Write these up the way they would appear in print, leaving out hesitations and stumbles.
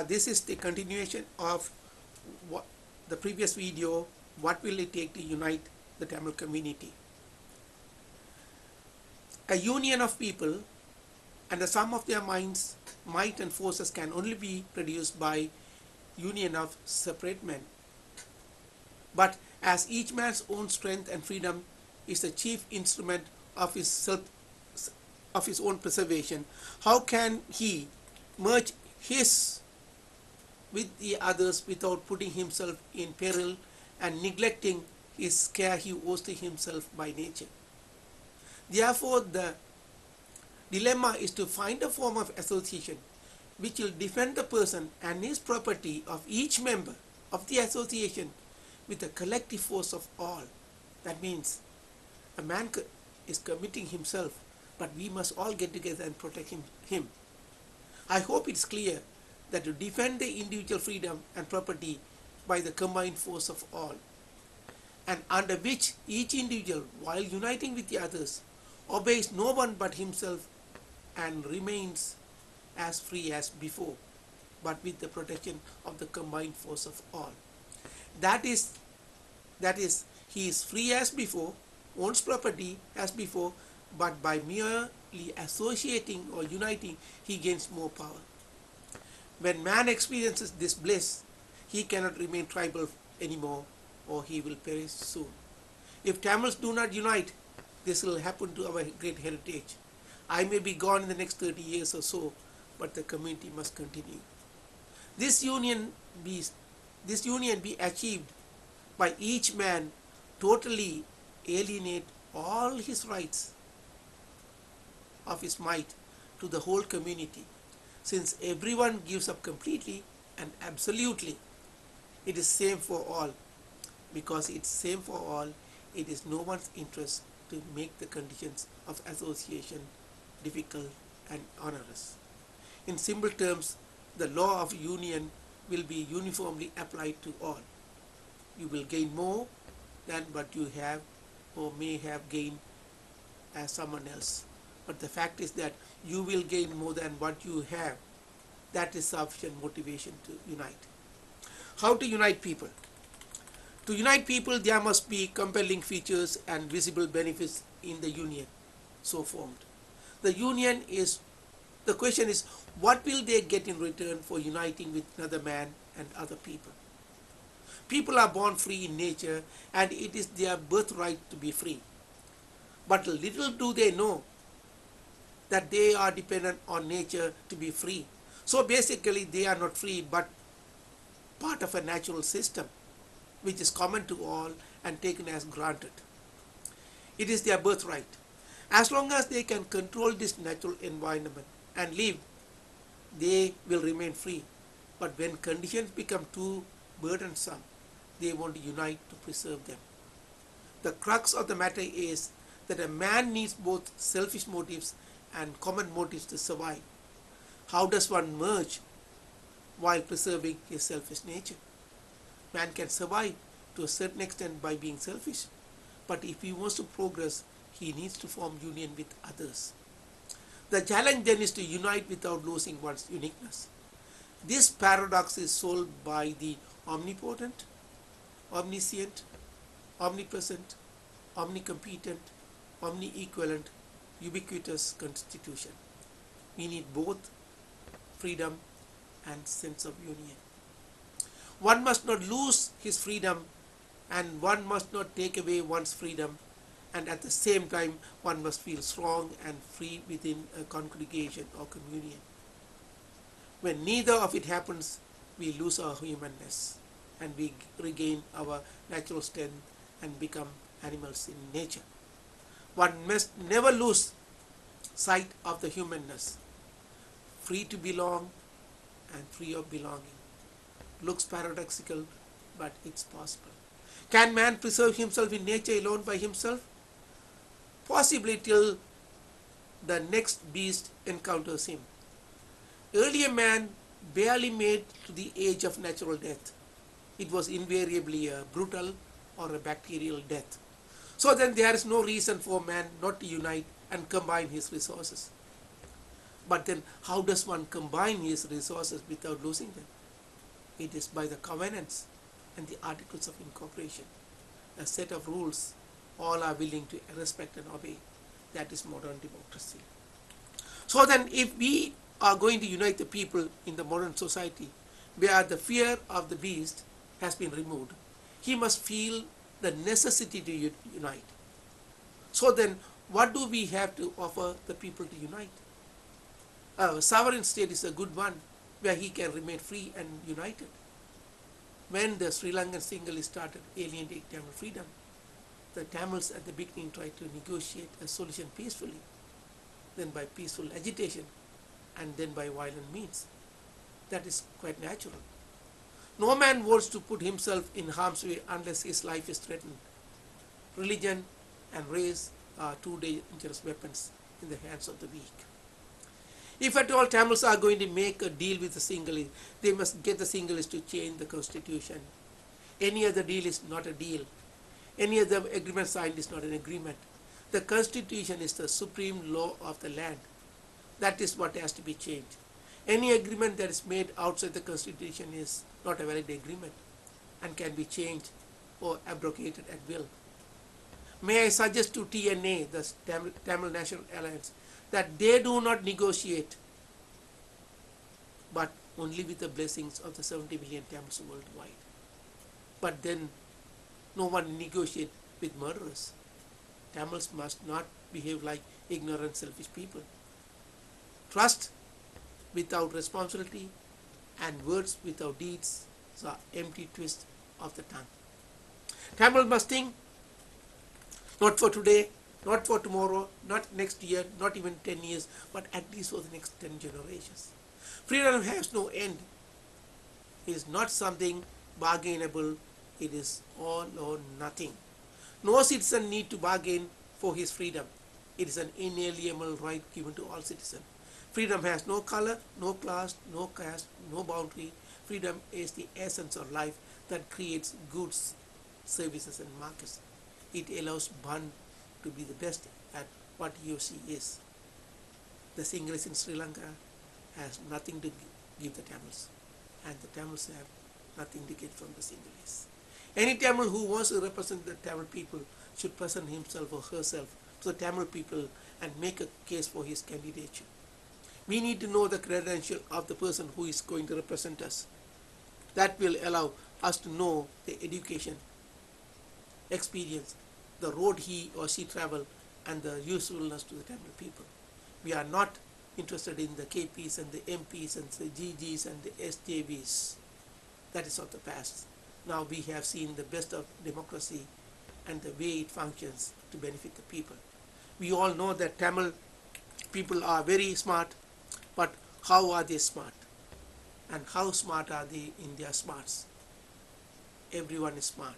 This is the continuation of the previous video, what will it take to unite the Tamil community. A union of people and the sum of their minds, might and forces can only be produced by union of separate men. But as each man's own strength and freedom is the chief instrument of his own preservation, how can he merge his with the others without putting himself in peril and neglecting his care he owes to himself by nature? Therefore, the dilemma is to find a form of association which will defend the person and his property of each member of the association with the collective force of all. That means a man is committing himself, but we must all get together and protect him. I hope it's clear that to defend the individual freedom and property by the combined force of all, and under which each individual, while uniting with the others, obeys no one but himself and remains as free as before, but with the protection of the combined force of all. That is, he is free as before, owns property as before, but by merely associating or uniting, he gains more power. When man experiences this bliss, he cannot remain tribal anymore, or he will perish soon. If Tamils do not unite, this will happen to our great heritage. I may be gone in the next 30 years or so, but the community must continue. This union be achieved by each man totally alienate all his rights of his might to the whole community. Since everyone gives up completely and absolutely, it is same for all. Because it's same for all, it is no one's interest to make the conditions of association difficult and onerous. In simple terms, the law of union will be uniformly applied to all. You will gain more than what you have or may have gained as someone else. But the fact is that you will gain more than what you have. That is sufficient motivation to unite. How to unite people? To unite people, there must be compelling features and visible benefits in the union so formed. The question is, what will they get in return for uniting with another man and other people? People are born free in nature, and it is their birthright to be free. But little do they know that they are dependent on nature to be free. So basically, they are not free, but part of a natural system, which is common to all and taken as granted. It is their birthright. As long as they can control this natural environment and live, they will remain free. But when conditions become too burdensome, they want to unite to preserve them. The crux of the matter is that a man needs both selfish motives and common motives to survive. How does one merge while preserving his selfish nature? Man can survive to a certain extent by being selfish, but if he wants to progress, he needs to form union with others. The challenge then is to unite without losing one's uniqueness. This paradox is solved by the omnipotent, omniscient, omnipresent, omnicompetent, omni-equivalent, ubiquitous constitution. We need both freedom and sense of union. One must not lose his freedom, and one must not take away one's freedom, and at the same time one must feel strong and free within a congregation or communion. When neither of it happens, we lose our humanness and we regain our natural strength and become animals in nature. One must never lose sight of the humanness, free to belong and free of belonging. Looks paradoxical, but it's possible. Can man preserve himself in nature alone by himself? Possibly till the next beast encounters him. Earlier man barely made to the age of natural death. It was invariably a brutal or a bacterial death. So then there is no reason for man not to unite and combine his resources. But then how does one combine his resources without losing them? It is by the covenants and the articles of incorporation, a set of rules all are willing to respect and obey. That is modern democracy. So then if we are going to unite the people in the modern society where the fear of the beast has been removed, he must feel the necessity to unite. So then what do we have to offer the people to unite? A sovereign state is a good one where he can remain free and united. When the Sri Lankan Sinhalese started alienating Tamil freedom, the Tamils at the beginning tried to negotiate a solution peacefully, then by peaceful agitation, and then by violent means. That is quite natural. No man wants to put himself in harm's way unless his life is threatened. Religion and race are two dangerous weapons in the hands of the weak. If at all Tamils are going to make a deal with the Sinhalese, they must get the Sinhalese to change the constitution. Any other deal is not a deal. Any other agreement signed is not an agreement. The constitution is the supreme law of the land. That is what has to be changed. Any agreement that is made outside the constitution is not a valid agreement and can be changed or abrogated at will. May I suggest to TNA, the Tamil National Alliance, that they do not negotiate, but only with the blessings of the 70 million Tamils worldwide. But then no one negotiate with murderers. Tamils must not behave like ignorant, selfish people. Trust without responsibility and words without deeds are empty twist of the tongue. Tamil must think not for today, not for tomorrow, not next year, not even 10 years, but at least for the next 10 generations. Freedom has no end. It is not something bargainable. It is all or nothing. No citizen need to bargain for his freedom. It is an inalienable right given to all citizens. Freedom has no color, no class, no caste, no boundary. Freedom is the essence of life that creates goods, services and markets. It allows one to be the best at what he or she is. The Sinhalese in Sri Lanka has nothing to give the Tamils, and the Tamils have nothing to get from the Sinhalese. Any Tamil who wants to represent the Tamil people should present himself or herself to the Tamil people and make a case for his candidature. We need to know the credential of the person who is going to represent us. That will allow us to know the education, experience, the road he or she traveled, and the usefulness to the Tamil people. We are not interested in the KPs and the MPs and the GGs and the SJVs. That is of the past. Now we have seen the best of democracy and the way it functions to benefit the people. We all know that Tamil people are very smart, but how are they smart? And how smart are they in their smarts? Everyone is smart.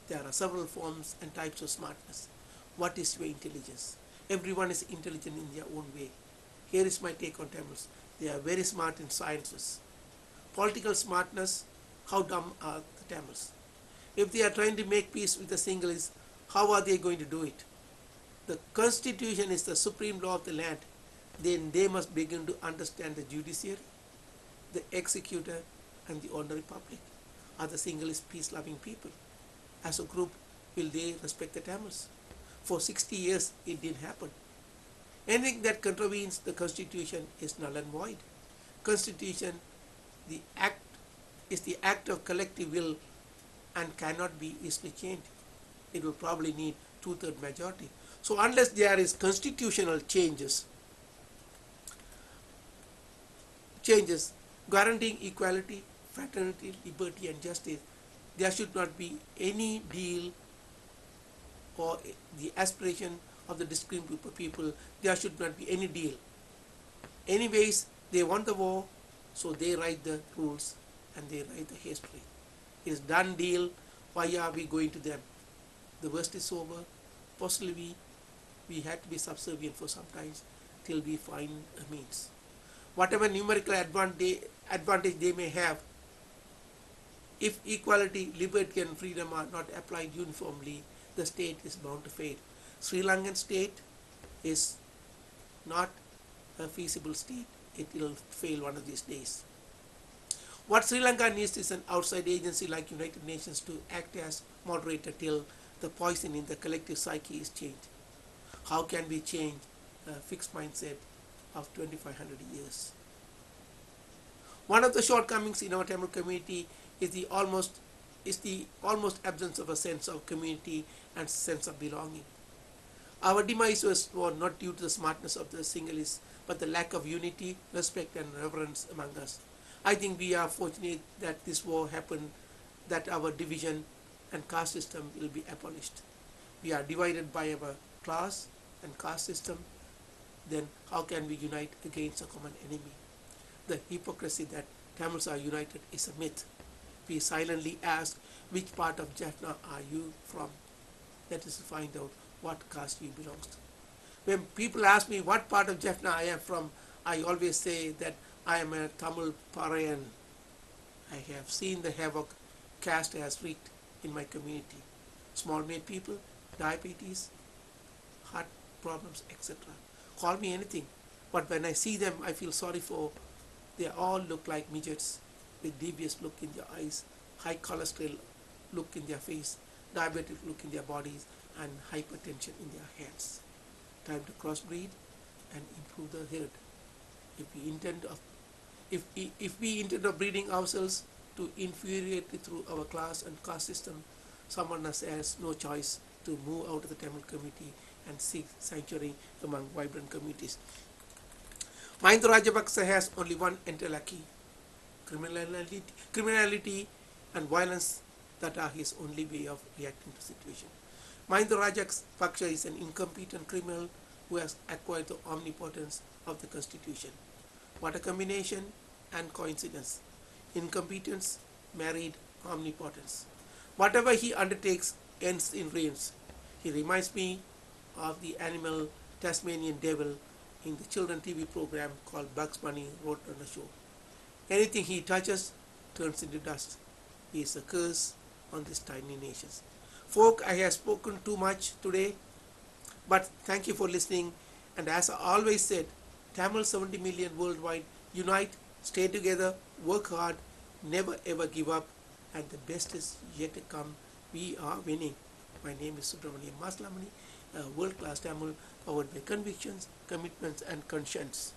There are several forms and types of smartness. What is your intelligence? Everyone is intelligent in their own way. Here is my take on Tamils. They are very smart in sciences. Political smartness, how dumb are the Tamils? If they are trying to make peace with the Sinhalese, how are they going to do it? The constitution is the supreme law of the land. Then they must begin to understand the judiciary, the executor, and the ordinary public. Are the Sinhalese peace-loving people? As a group, will they respect the Tamils? For 60 years, it didn't happen. Anything that contravenes the constitution is null and void. Constitution, the act, is the act of collective will and cannot be easily changed. It will probably need 2/3 majority. So unless there is constitutional changes guaranteeing equality, fraternity, liberty and justice, there should not be any deal or the aspiration of the discrete group of people. There should not be any deal. Anyways, they want the war, so they write the rules and they write the history. It is done deal. Why are we going to them? The worst is over. Possibly we had to be subservient for some time till we find a means. Whatever numerical advantage they may have, if equality, liberty and freedom are not applied uniformly, the state is bound to fade. Sri Lankan state is not a feasible state. It will fail one of these days. What Sri Lanka needs is an outside agency like United Nations to act as moderator till the poison in the collective psyche is changed. How can we change a fixed mindset of 2500 years? One of the shortcomings in our Tamil community is the almost absence of a sense of community and sense of belonging. Our demise was not due to the smartness of the Sinhalese, but the lack of unity, respect, and reverence among us. I think we are fortunate that this war happened, that our division and caste system will be abolished. We are divided by our class and caste system. Then how can we unite against a common enemy? The hypocrisy that Tamils are united is a myth. We silently ask, which part of Jaffna are you from? That is to find out what caste you belong to. When people ask me what part of Jaffna I am from, I always say that I am a Tamil Parayan. I have seen the havoc caste has wreaked in my community. Small-made people, diabetes, heart problems, etc. Call me anything, but when I see them, I feel sorry for. They all look like midgets with devious look in their eyes, high cholesterol look in their face, diabetic look in their bodies, and hypertension in their hands. Time to crossbreed and improve the herd. If we intend of breeding ourselves to inferiority through our class and caste system, someone has no choice to move out of the Tamil community and seek sanctuary among vibrant communities. Mahinda Rajapaksa has only one entelaki: criminality and violence that are his only way of reacting to the situation. Mahinda Rajapaksa is an incompetent criminal who has acquired the omnipotence of the constitution. What a combination and coincidence. Incompetence married omnipotence. Whatever he undertakes ends in ruins. He reminds me of the animal Tasmanian devil in the children TV program called Bugs Bunny Roadrunner Show. Anything he touches turns into dust. He is a curse on this tiny nation. Folk, I have spoken too much today, but thank you for listening. And as I always said, Tamil 70 million worldwide, unite, stay together, work hard, never ever give up, and the best is yet to come. We are winning. My name is Subramaniam Maslamani, a world-class Tamil powered by convictions, commitments, and conscience.